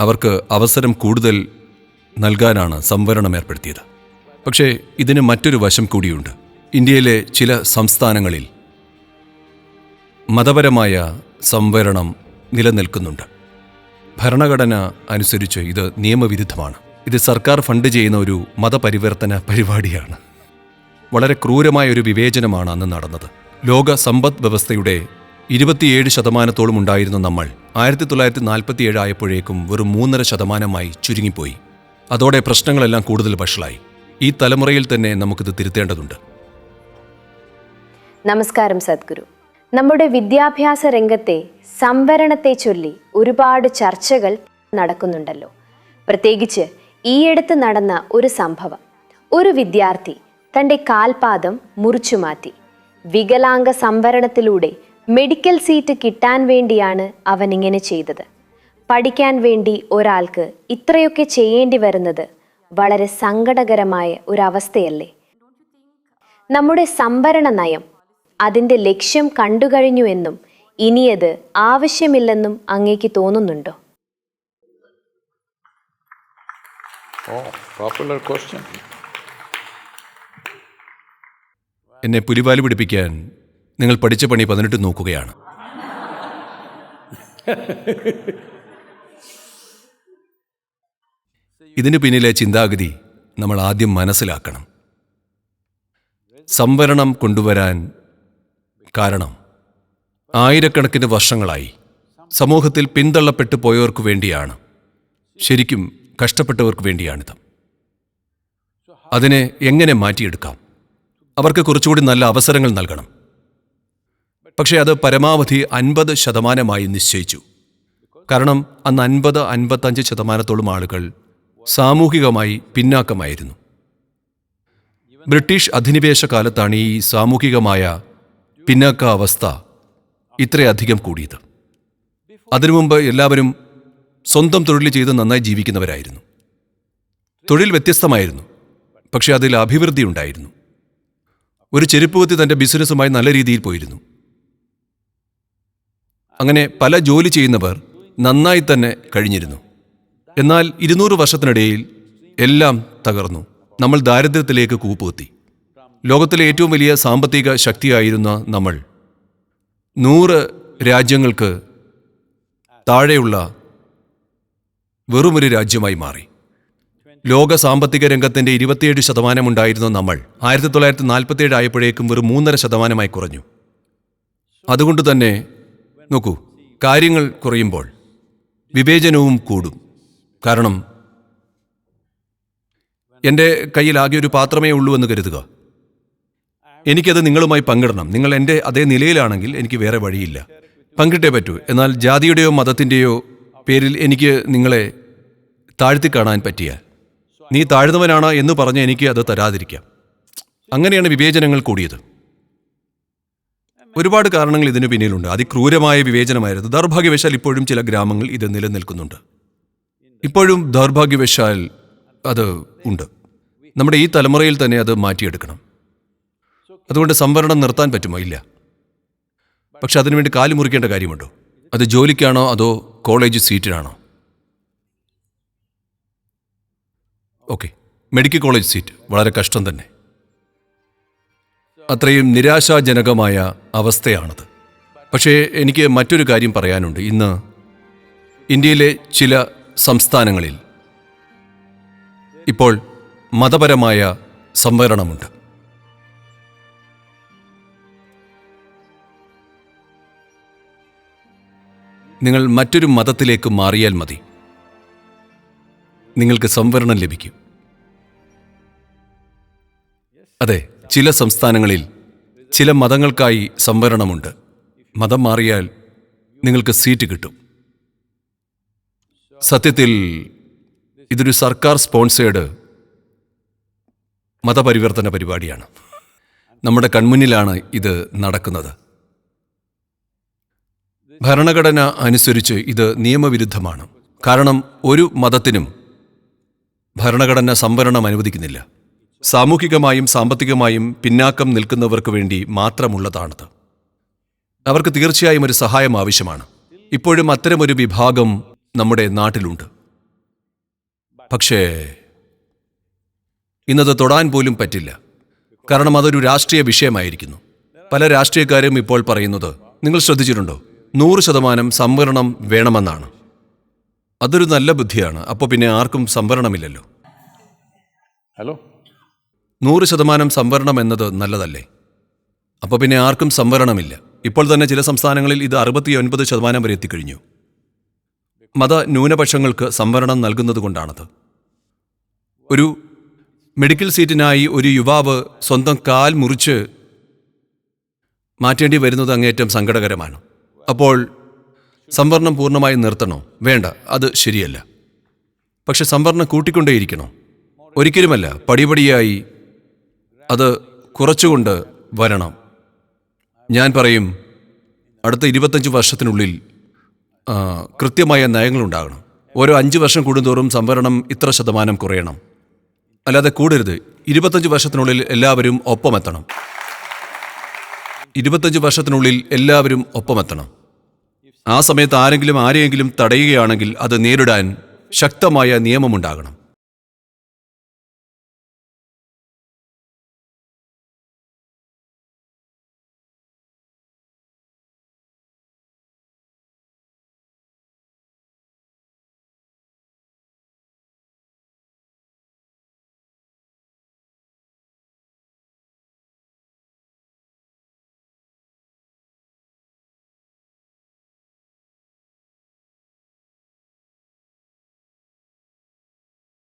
അവർക്ക് അവസരം കൂടുതൽ നൽകാനാണ് സംവരണം ഏർപ്പെടുത്തിയത്. പക്ഷേ ഇതിന് മറ്റൊരു വശം കൂടിയുണ്ട്. ഇന്ത്യയിലെ ചില സംസ്ഥാനങ്ങളിൽ മതപരമായ സംവരണം നിലനിൽക്കുന്നുണ്ട്. ഭരണഘടന അനുസരിച്ച് ഇത് നിയമവിരുദ്ധമാണ്. ഇത് സർക്കാർ ഫണ്ട് ചെയ്യുന്ന ഒരു മതപരിവർത്തന പരിപാടിയാണ്. വളരെ ക്രൂരമായ ഒരു വിവേചനമാണ് അന്ന് നടന്നത്. ലോക സമ്പദ് വ്യവസ്ഥയുടെ 27% ഉണ്ടായിരുന്ന നമ്മൾ 1947 ആയപ്പോഴേക്കും വെറും 3.5% ചുരുങ്ങിപ്പോയി. അതോടെ പ്രശ്നങ്ങളെല്ലാം കൂടുതൽ വഷളായി. ഈ തലമുറയിൽ തന്നെ നമുക്കിത് തിരുത്തേണ്ടതുണ്ട്. നമസ്കാരം സദ്ഗുരു. നമ്മുടെ വിദ്യാഭ്യാസ രംഗത്തെ സംവരണത്തെ ചൊല്ലി ഒരുപാട് ചർച്ചകൾ നടക്കുന്നുണ്ടല്ലോ. പ്രത്യേകിച്ച് ഈയടുത്ത് നടന്ന ഒരു സംഭവം. ഒരു വിദ്യാർത്ഥി തൻ്റെ കാൽപാദം മുറിച്ചുമാറ്റി. വികലാംഗ സംവരണത്തിലൂടെ മെഡിക്കൽ സീറ്റ് കിട്ടാൻ വേണ്ടിയാണ് അവൻ ഇങ്ങനെ ചെയ്തത്. പഠിക്കാൻ വേണ്ടി ഒരാൾക്ക് ഇത്രയൊക്കെ ചെയ്യേണ്ടി വരുന്നത് വളരെ സങ്കടകരമായ ഒരവസ്ഥയല്ലേ? നമ്മുടെ സംവരണ നയം അതിൻ്റെ ലക്ഷ്യം കണ്ടുകഴിഞ്ഞു എന്നും ഇനിയത് ആവശ്യമില്ലെന്നും അങ്ങേക്ക് തോന്നുന്നുണ്ടോ? എന്നെ പുലിവാല് പിടിപ്പിക്കാൻ നിങ്ങൾ പഠിച്ച പണി 18 നോക്കുകയാണ്. ഇതിനു പിന്നിലെ ചിന്താഗതി നമ്മൾ ആദ്യം മനസ്സിലാക്കണം. സംവരണം കൊണ്ടുവരാൻ കാരണം ആയിരക്കണക്കിന് വർഷങ്ങളായി സമൂഹത്തിൽ പിന്തള്ളപ്പെട്ടു പോയവർക്ക് വേണ്ടിയാണ്. ശരിക്കും കഷ്ടപ്പെട്ടവർക്ക് വേണ്ടിയാണിത്. അതിനെ എങ്ങനെ മാറ്റിയെടുക്കാം? അവർക്ക് കുറച്ചുകൂടി നല്ല അവസരങ്ങൾ നൽകണം. പക്ഷേ അത് പരമാവധി 50% നിശ്ചയിച്ചു. കാരണം അന്ന് 50-55% ആളുകൾ സാമൂഹികമായി പിന്നാക്കമായിരുന്നു. ബ്രിട്ടീഷ് അധിനിവേശ കാലത്താണ് ഈ സാമൂഹികമായ പിന്നാക്ക അവസ്ഥ ഇത്രയധികം കൂടിയത്. അതിനു മുമ്പ് എല്ലാവരും സ്വന്തം തൊഴിൽ ചെയ്ത് നന്നായി ജീവിക്കുന്നവരായിരുന്നു. തൊഴിൽ വ്യത്യസ്തമായിരുന്നു, പക്ഷെ അതിൽ അഭിവൃദ്ധി ഉണ്ടായിരുന്നു. ഒരു ചെരുപ്പുകുത്തി തൻ്റെ ബിസിനസ്സുമായി നല്ല രീതിയിൽ പോയിരുന്നു. അങ്ങനെ പല ജോലി ചെയ്യുന്നവർ നന്നായി തന്നെ കഴിഞ്ഞിരുന്നു. എന്നാൽ 200 വർഷത്തിനിടയിൽ എല്ലാം തകർന്നു. നമ്മൾ ദാരിദ്ര്യത്തിലേക്ക് കൂപ്പുകുത്തി. ലോകത്തിലെ ഏറ്റവും വലിയ സാമ്പത്തിക ശക്തിയായിരുന്ന നമ്മൾ 100 രാജ്യങ്ങൾക്ക് താഴെയുള്ള വെറുമൊരു രാജ്യമായി മാറി. ലോക സാമ്പത്തിക രംഗത്തിൻ്റെ 27% ഉണ്ടായിരുന്ന നമ്മൾ 1947 ആയപ്പോഴേക്കും വെറും 3.5% കുറഞ്ഞു. അതുകൊണ്ട് തന്നെ നോക്കൂ, കാര്യങ്ങൾ കുറയുമ്പോൾ വിവേചനവും കൂടും. കാരണം എൻ്റെ കയ്യിൽ ആകെ ഒരു പാത്രമേ ഉള്ളൂ എന്ന് കരുതുക. എനിക്കത് നിങ്ങളുമായി പങ്കിടണം. നിങ്ങൾ എൻ്റെ അതേ നിലയിലാണെങ്കിൽ എനിക്ക് വേറെ വഴിയില്ല, പങ്കിട്ടേ പറ്റൂ. എന്നാൽ ജാതിയുടെയോ മതത്തിൻ്റെയോ പേരിൽ എനിക്ക് നിങ്ങളെ താഴ്ത്തിക്കാണാൻ പറ്റിയാൽ നീ താഴ്ന്നവനാണ് എന്ന് പറഞ്ഞ് എനിക്ക് അത് തരാതിരിക്കാം. അങ്ങനെയാണ് വിവേചനങ്ങൾ കൂടിയത്. ഒരുപാട് കാരണങ്ങൾ ഇതിനു പിന്നിലുണ്ട്. അതിക്രൂരമായ വിവേചനമായിരുന്നു. ദൗർഭാഗ്യവശാൽ ഇപ്പോഴും ചില ഗ്രാമങ്ങൾ ഇത് നിലനിൽക്കുന്നുണ്ട്. ഇപ്പോഴും ദൗർഭാഗ്യവശാൽ അത് ഉണ്ട്. നമ്മുടെ ഈ തലമുറയിൽ തന്നെ അത് മാറ്റിയെടുക്കണം. അതുകൊണ്ട് സംവരണം നിർത്താൻ പറ്റുമോ? ഇല്ല. പക്ഷെ അതിനുവേണ്ടി കാല് മുറിക്കേണ്ട കാര്യമുണ്ടോ? അത് ജോലിക്കാണോ അതോ കോളേജ് സീറ്റിനാണോ? ഓക്കെ, മെഡിക്കൽ കോളേജ് സീറ്റ് വളരെ കഷ്ടം തന്നെ. അത്രയും നിരാശാജനകമായ അവസ്ഥയാണത്. പക്ഷേ എനിക്ക് മറ്റൊരു കാര്യം പറയാനുണ്ട്. ഇന്ന് ഇന്ത്യയിലെ ചില സംസ്ഥാനങ്ങളിൽ ഇപ്പോൾ മതപരമായ സംവരണമുണ്ട്. നിങ്ങൾ മറ്റൊരു മതത്തിലേക്ക് മാറിയാൽ മതി, നിങ്ങൾക്ക് സംവരണം ലഭിക്കും. അതെ, ചില സംസ്ഥാനങ്ങളിൽ ചില മതങ്ങൾക്കായി സംവരണമുണ്ട്. മതം മാറിയാൽ നിങ്ങൾക്ക് സീറ്റ് കിട്ടും. സത്യത്തിൽ ഇതൊരു സർക്കാർ സ്പോൺസേഡ് മതപരിവർത്തന പരിപാടിയാണ്. നമ്മുടെ കൺമുന്നിലാണ് ഇത് നടക്കുന്നത്. ഭരണഘടന അനുസരിച്ച് ഇത് നിയമവിരുദ്ധമാണ്. കാരണം ഒരു മതത്തിനും ഭരണഘടന സംവരണം അനുവദിക്കുന്നില്ല. സാമൂഹികമായും സാമ്പത്തികമായും പിന്നാക്കം നിൽക്കുന്നവർക്ക് വേണ്ടി മാത്രമുള്ളതാണത്. അവർക്ക് തീർച്ചയായും ഒരു സഹായം ആവശ്യമാണ്. ഇപ്പോഴും അത്തരമൊരു വിഭാഗം നമ്മുടെ നാട്ടിലുണ്ട്. പക്ഷേ ഇന്നത് തൊടാൻ പോലും പറ്റില്ല. കാരണം അതൊരു രാഷ്ട്രീയ വിഷയമായിരിക്കുന്നു. പല രാഷ്ട്രീയക്കാരും ഇപ്പോൾ പറയുന്നത് നിങ്ങൾ ശ്രദ്ധിച്ചിട്ടുണ്ടോ? 100% സംവരണം വേണമെന്നാണ്. അതൊരു നല്ല ബുദ്ധിയാണ്. അപ്പോൾ പിന്നെ ആർക്കും സംവരണമില്ലല്ലോ. ഹലോ 100% സംവരണം എന്നത് നല്ലതല്ലേ? അപ്പോൾ പിന്നെ ആർക്കും സംവരണമില്ല. ഇപ്പോൾ തന്നെ ചില സംസ്ഥാനങ്ങളിൽ ഇത് 69% വരെ എത്തിക്കഴിഞ്ഞു. മത ന്യൂനപക്ഷങ്ങൾക്ക് സംവരണം നൽകുന്നതുകൊണ്ടാണത്. ഒരു മെഡിക്കൽ സീറ്റിനായി ഒരു യുവാവ് സ്വന്തം കാൽ മുറിച്ച് മാറ്റേണ്ടി വരുന്നത് അങ്ങേയറ്റം സങ്കടകരമാണ്. അപ്പോൾ സംവരണം പൂർണ്ണമായി നിർത്തണോ? വേണ്ട, അത് ശരിയല്ല. പക്ഷെ സംവരണം കൂട്ടിക്കൊണ്ടേയിരിക്കണോ? ഒരിക്കലുമല്ല. പടിപടിയായി അത് കുറച്ചുകൊണ്ട് വരണം. ഞാൻ പറയും, അടുത്ത 25 വർഷത്തിനുള്ളിൽ കൃത്യമായ നയങ്ങളുണ്ടാകണം. ഓരോ 5 വർഷം കൂടുന്തോറും സംവരണം ഇത്ര ശതമാനം കുറയണം. അല്ലാതെ കൂടരുത്. 25 വർഷത്തിനുള്ളിൽ എല്ലാവരും ഒപ്പമെത്തണം. 25 വർഷത്തിനുള്ളിൽ എല്ലാവരും ഒപ്പമെത്തണം. ആ സമയത്ത് ആരെങ്കിലും ആരെയെങ്കിലും തടയുകയാണെങ്കിൽ അത് നേരിടാൻ ശക്തമായ നിയമമുണ്ടാകണം.